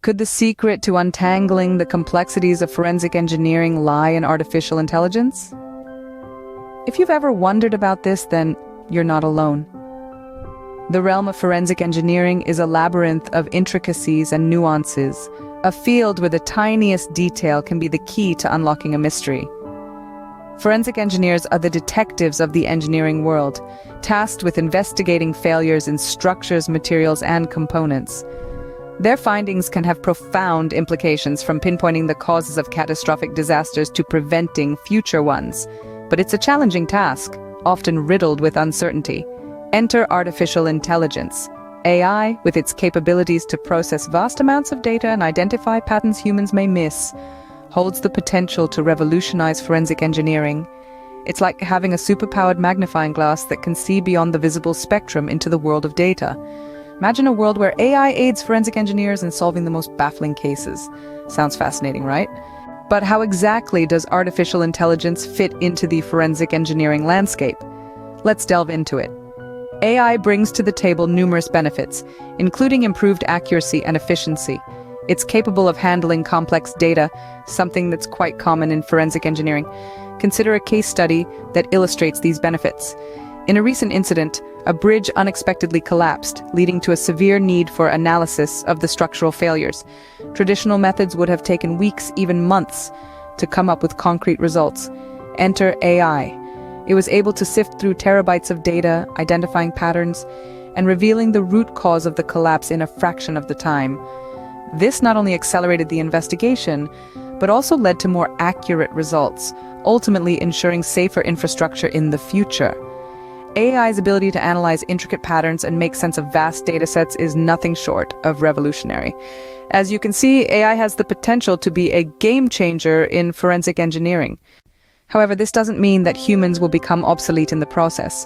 Could the secret to untangling the complexities of forensic engineering lie in artificial intelligence? If you've ever wondered about this, then you're not alone. The realm of forensic engineering is a labyrinth of intricacies and nuances, a field where the tiniest detail can be the key to unlocking a mystery. Forensic engineers are the detectives of the engineering world, tasked with investigating failures in structures, materials, and components. Their findings can have profound implications, from pinpointing the causes of catastrophic disasters to preventing future ones. But it's a challenging task, often riddled with uncertainty. Enter artificial intelligence. AI, with its capabilities to process vast amounts of data and identify patterns humans may miss, holds the potential to revolutionize forensic engineering. It's like having a superpowered magnifying glass that can see beyond the visible spectrum into the world of data. Imagine a world where AI aids forensic engineers in solving the most baffling cases. Sounds fascinating, right? But how exactly does artificial intelligence fit into the forensic engineering landscape? Let's delve into it. AI brings to the table numerous benefits, including improved accuracy and efficiency. It's capable of handling complex data, something that's quite common in forensic engineering. Consider a case study that illustrates these benefits. In a recent incident, a bridge unexpectedly collapsed, leading to a severe need for analysis of the structural failures. Traditional methods would have taken weeks, even months, to come up with concrete results. Enter AI. It was able to sift through terabytes of data, identifying patterns, and revealing the root cause of the collapse in a fraction of the time. This not only accelerated the investigation, but also led to more accurate results, ultimately ensuring safer infrastructure in the future. AI's ability to analyze intricate patterns and make sense of vast datasets is nothing short of revolutionary. As you can see, AI has the potential to be a game changer in forensic engineering. However, this doesn't mean that humans will become obsolete in the process.